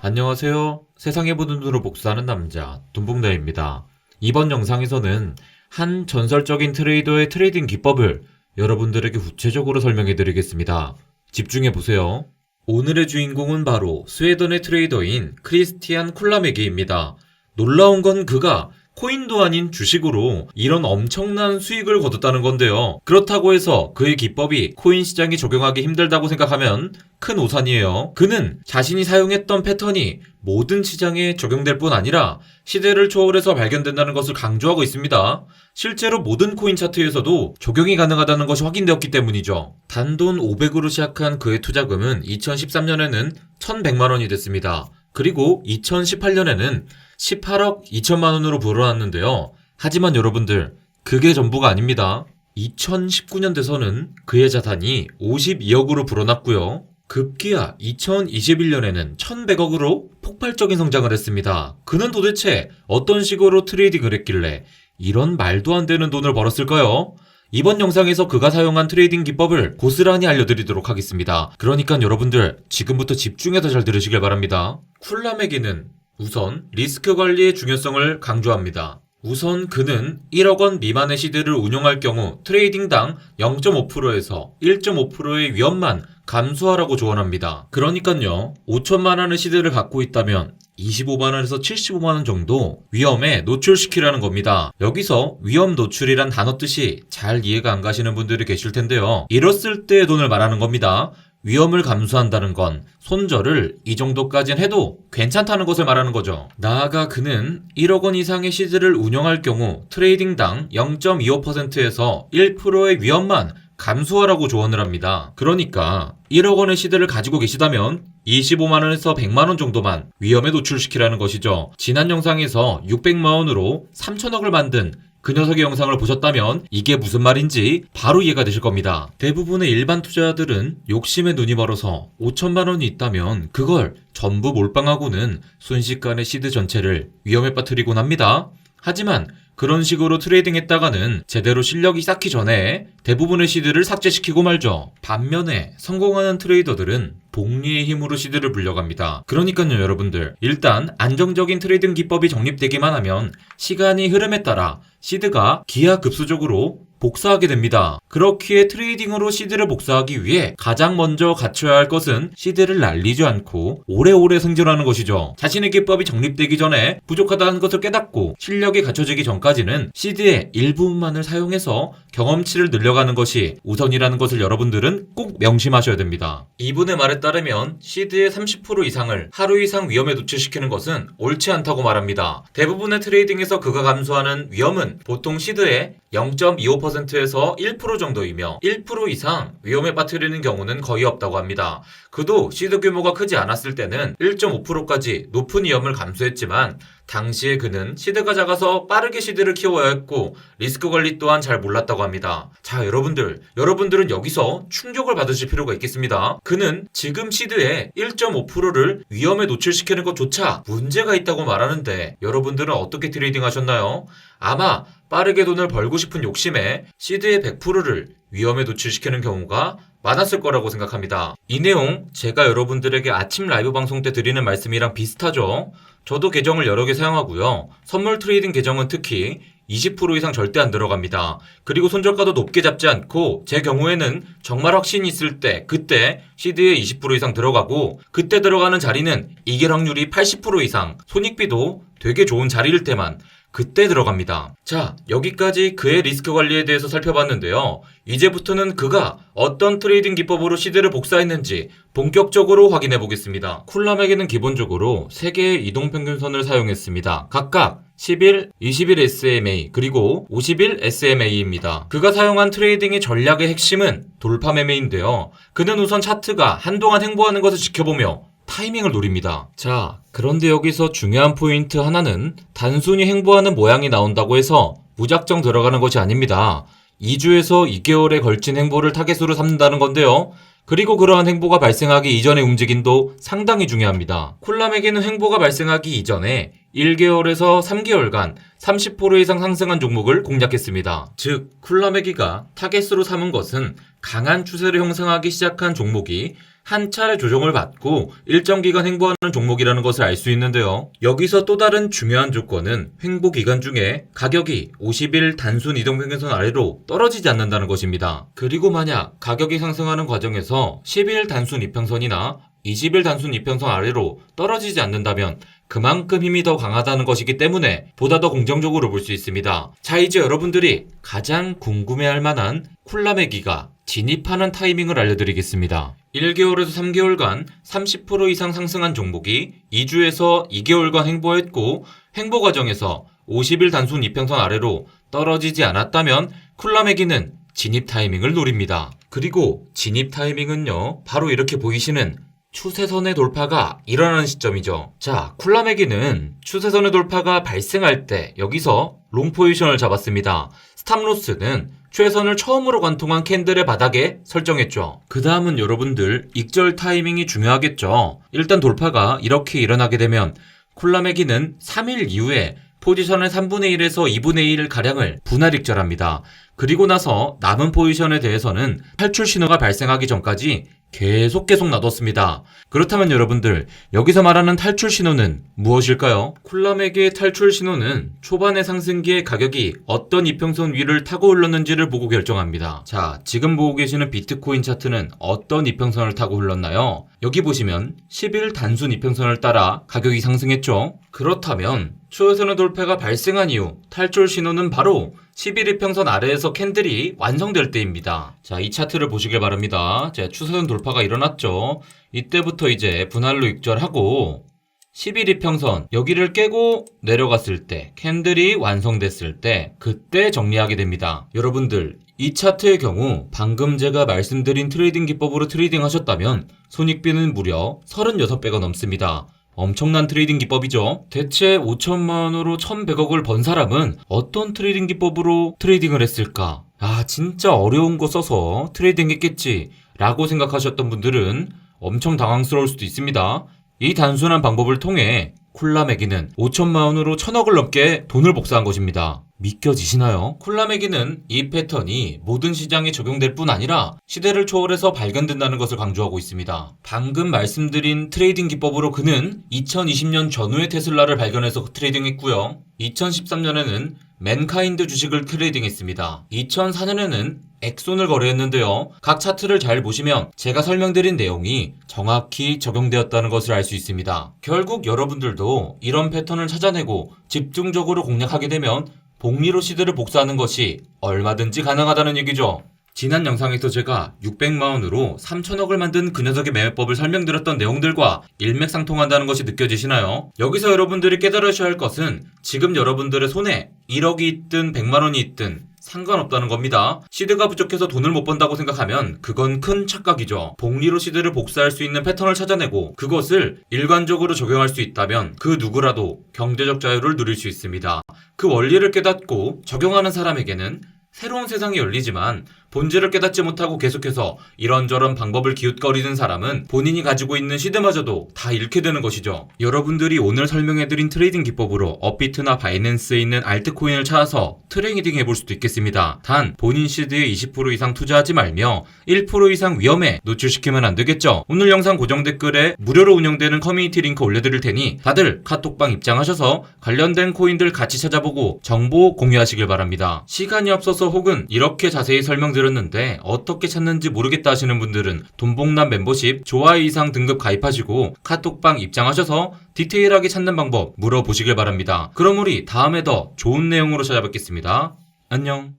안녕하세요. 세상의 모든 눈으로 복수하는 남자 돈봉다입니다. 이번 영상에서는 한 전설적인 트레이더의 트레이딩 기법을 여러분들에게 구체적으로 설명해 드리겠습니다. 집중해 보세요. 오늘의 주인공은 바로 스웨덴의 트레이더인 크리스티안 쿨라메기입니다. 놀라운 건 그가 코인도 아닌 주식으로 이런 엄청난 수익을 거뒀다는 건데요. 그렇다고 해서 그의 기법이 코인 시장에 적용하기 힘들다고 생각하면 큰 오산이에요. 그는 자신이 사용했던 패턴이 모든 시장에 적용될 뿐 아니라 시대를 초월해서 발견된다는 것을 강조하고 있습니다. 실제로 모든 코인 차트에서도 적용이 가능하다는 것이 확인되었기 때문이죠. 단돈 500으로 시작한 그의 투자금은 2013년에는 1100만 원이 됐습니다. 그리고 2018년에는 18억 2천만 원으로 불어났는데요. 하지만 여러분들, 그게 전부가 아닙니다. 2019년 돼서는 그의 자산이 52억으로 불어났고요. 급기야 2021년에는 1100억으로 폭발적인 성장을 했습니다. 그는 도대체 어떤 식으로 트레이딩을 했길래 이런 말도 안 되는 돈을 벌었을까요? 이번 영상에서 그가 사용한 트레이딩 기법을 고스란히 알려드리도록 하겠습니다. 그러니까 여러분들 지금부터 집중해서 잘 들으시길 바랍니다. 쿨라메기는 우선 리스크 관리의 중요성을 강조합니다. 우선 그는 1억 원 미만의 시드를 운용할 경우 트레이딩당 0.5%에서 1.5%의 위험만 감수하라고 조언합니다. 그러니까요, 5천만 원의 시드를 갖고 있다면 25만 원에서 75만 원 정도 위험에 노출시키라는 겁니다. 여기서 위험 노출이란 단어 뜻이 잘 이해가 안 가시는 분들이 계실 텐데요. 잃었을 때의 돈을 말하는 겁니다. 위험을 감수한다는 건 손절을 이 정도까진 해도 괜찮다는 것을 말하는 거죠. 나아가 그는 1억 원 이상의 시드를 운영할 경우 트레이딩당 0.25%에서 1%의 위험만 감수하라고 조언을 합니다. 그러니까 1억 원의 시드를 가지고 계시다면 25만 원에서 100만 원 정도만 위험에 노출시키라는 것이죠. 지난 영상에서 600만 원으로 3천억을 만든 그 녀석의 영상을 보셨다면 이게 무슨 말인지 바로 이해가 되실 겁니다. 대부분의 일반 투자자들은 욕심에 눈이 멀어서 5천만 원이 있다면 그걸 전부 몰빵하고는 순식간에 시드 전체를 위험에 빠뜨리곤 합니다. 하지만 그런 식으로 트레이딩 했다가는 제대로 실력이 쌓기 전에 대부분의 시드를 삭제시키고 말죠. 반면에 성공하는 트레이더들은 복리의 힘으로 시드를 불려갑니다. 그러니까요 여러분들, 일단 안정적인 트레이딩 기법이 정립되기만 하면 시간이 흐름에 따라 시드가 기하급수적으로 복사하게 됩니다. 그렇기에 트레이딩으로 시드를 복사하기 위해 가장 먼저 갖춰야 할 것은 시드를 날리지 않고 오래오래 생존하는 것이죠. 자신의 기법이 정립되기 전에 부족하다는 것을 깨닫고 실력이 갖춰지기 전까지는 시드의 일부분만을 사용해서 경험치를 늘려가는 것이 우선이라는 것을 여러분들은 꼭 명심하셔야 됩니다. 이분의 말에 따르면 시드의 30% 이상을 하루 이상 위험에 노출시키는 것은 옳지 않다고 말합니다. 대부분의 트레이딩에서 그가 감수하는 위험은 보통 시드의 0.25%에서 1% 정도이며 1% 이상 위험에 빠뜨리는 경우는 거의 없다고 합니다. 그도 시드 규모가 크지 않았을 때는 1.5%까지 높은 위험을 감수했지만 당시에 그는 시드가 작아서 빠르게 시드를 키워야 했고 리스크 관리 또한 잘 몰랐다고 합니다. 자 여러분들은 여기서 충격을 받으실 필요가 있겠습니다. 그는 지금 시드의 1.5%를 위험에 노출시키는 것조차 문제가 있다고 말하는데 여러분들은 어떻게 트레이딩 하셨나요? 아마 빠르게 돈을 벌고 싶은 욕심에 시드의 100%를 위험에 노출시키는 경우가 많았을 거라고 생각합니다. 이 내용 제가 여러분들에게 아침 라이브 방송 때 드리는 말씀이랑 비슷하죠? 저도 계정을 여러 개 사용하고요. 선물 트레이딩 계정은 특히 20% 이상 절대 안 들어갑니다. 그리고 손절가도 높게 잡지 않고 제 경우에는 정말 확신이 있을 때 그때 시드에 20% 이상 들어가고 그때 들어가는 자리는 이길 확률이 80% 이상, 손익비도 되게 좋은 자리일 때만 그때 들어갑니다. 자, 여기까지 그의 리스크 관리에 대해서 살펴봤는데요. 이제부터는 그가 어떤 트레이딩 기법으로 시드를 복사했는지 본격적으로 확인해 보겠습니다. 쿨라메기는 기본적으로 3개의 이동평균선을 사용했습니다. 각각 11, 21 SMA 그리고 51 SMA입니다. 그가 사용한 트레이딩의 전략의 핵심은 돌파 매매인데요. 그는 우선 차트가 한동안 횡보하는 것을 지켜보며 타이밍을 노립니다. 자, 그런데 여기서 중요한 포인트 하나는 단순히 횡보하는 모양이 나온다고 해서 무작정 들어가는 것이 아닙니다. 2주에서 2개월에 걸친 횡보를 타겟으로 삼는다는 건데요. 그리고 그러한 행보가 발생하기 이전의 움직임도 상당히 중요합니다. 쿨라맥이는 행보가 발생하기 이전에 1개월에서 3개월간 30% 이상 상승한 종목을 공략했습니다. 즉, 쿨라맥이가 타겟으로 삼은 것은 강한 추세를 형성하기 시작한 종목이 한 차례 조정을 받고 일정 기간 횡보하는 종목이라는 것을 알 수 있는데요. 여기서 또 다른 중요한 조건은 횡보 기간 중에 가격이 50일 단순 이동평균선 아래로 떨어지지 않는다는 것입니다. 그리고 만약 가격이 상승하는 과정에서 10일 단순 이평선이나 20일 단순 이평선 아래로 떨어지지 않는다면 그만큼 힘이 더 강하다는 것이기 때문에 보다 더 긍정적으로 볼 수 있습니다. 자, 이제 여러분들이 가장 궁금해할 만한 쿨라맥이가 진입하는 타이밍을 알려드리겠습니다. 1개월에서 3개월간 30% 이상 상승한 종목이 2주에서 2개월간 행보했고 행보 과정에서 50일 단순 이평선 아래로 떨어지지 않았다면 쿨라맥이는 진입 타이밍을 노립니다. 그리고 진입 타이밍은요, 바로 이렇게 보이시는 추세선의 돌파가 일어나는 시점이죠. 자, 쿨라맥이는 추세선의 돌파가 발생할 때 여기서 롱 포지션을 잡았습니다. 스탑로스는 최선을 처음으로 관통한 캔들의 바닥에 설정했죠. 그 다음은 여러분들 익절 타이밍이 중요하겠죠. 일단 돌파가 이렇게 일어나게 되면 쿨라맥이는 3일 이후에 포지션의 3분의 1에서 2분의 1 가량을 분할 익절합니다. 그리고 나서 남은 포지션에 대해서는 탈출 신호가 발생하기 전까지 계속 놔뒀습니다. 그렇다면 여러분들, 여기서 말하는 탈출 신호는 무엇일까요? 쿨라맥의 탈출 신호는 초반의 상승기의 가격이 어떤 이평선 위를 타고 흘렀는지를 보고 결정합니다. 자, 지금 보고 계시는 비트코인 차트는 어떤 이평선을 타고 흘렀나요? 여기 보시면 10일 단순 이평선을 따라 가격이 상승했죠? 그렇다면 추세선의 돌파가 발생한 이후 탈출 신호는 바로 11 이평선 아래에서 캔들이 완성될 때입니다. 자, 이 차트를 보시길 바랍니다. 자, 추세선 돌파가 일어났죠. 이때부터 이제 분할로 익절하고 11 이평선 여기를 깨고 내려갔을 때, 캔들이 완성됐을 때 그때 정리하게 됩니다. 여러분들, 이 차트의 경우 방금 제가 말씀드린 트레이딩 기법으로 트레이딩 하셨다면 손익비는 무려 36배가 넘습니다. 엄청난 트레이딩 기법이죠. 대체 5천만원으로 1100억을 번 사람은 어떤 트레이딩 기법으로 트레이딩을 했을까? 아, 진짜 어려운 거 써서 트레이딩 했겠지 라고 생각하셨던 분들은 엄청 당황스러울 수도 있습니다. 이 단순한 방법을 통해 쿨라맥이는 5천만원으로 1000억을 넘게 돈을 복사한 것입니다. 믿겨지시나요? 쿨라맥이는 이 패턴이 모든 시장에 적용될 뿐 아니라 시대를 초월해서 발견된다는 것을 강조하고 있습니다. 방금 말씀드린 트레이딩 기법으로 그는 2020년 전후의 테슬라를 발견해서 트레이딩했고요. 2013년에는 맨카인드 주식을 트레이딩했습니다. 2004년에는 엑손을 거래했는데요. 각 차트를 잘 보시면 제가 설명드린 내용이 정확히 적용되었다는 것을 알 수 있습니다. 결국 여러분들도 이런 패턴을 찾아내고 집중적으로 공략하게 되면 복리로 시대를 복사하는 것이 얼마든지 가능하다는 얘기죠. 지난 영상에서 제가 600만원으로 3천억을 만든 그 녀석의 매매법을 설명드렸던 내용들과 일맥상통한다는 것이 느껴지시나요? 여기서 여러분들이 깨달으셔야 할 것은 지금 여러분들의 손에 1억이 있든 100만원이 있든 상관없다는 겁니다. 시드가 부족해서 돈을 못 번다고 생각하면 그건 큰 착각이죠. 복리로 시드를 복사할 수 있는 패턴을 찾아내고 그것을 일관적으로 적용할 수 있다면 그 누구라도 경제적 자유를 누릴 수 있습니다. 그 원리를 깨닫고 적용하는 사람에게는 새로운 세상이 열리지만 본질을 깨닫지 못하고 계속해서 이런저런 방법을 기웃거리는 사람은 본인이 가지고 있는 시드마저도 다 잃게 되는 것이죠. 여러분들이 오늘 설명해드린 트레이딩 기법으로 업비트나 바이낸스에 있는 알트코인을 찾아서 트레이딩 해볼 수도 있겠습니다. 단 본인 시드의 20% 이상 투자하지 말며 1% 이상 위험에 노출시키면 안 되겠죠. 오늘 영상 고정 댓글에 무료로 운영되는 커뮤니티 링크 올려드릴 테니 다들 카톡방 입장하셔서 관련된 코인들 같이 찾아보고 정보 공유하시길 바랍니다. 시간이 없어서 혹은 이렇게 자세히 설명드렸는데 어떻게 찾는지 모르겠다 하시는 분들은 돈봉남 멤버십 좋아요 이상 등급 가입하시고 카톡방 입장하셔서 디테일하게 찾는 방법 물어보시길 바랍니다. 그럼 우리 다음에 더 좋은 내용으로 찾아뵙겠습니다. 안녕.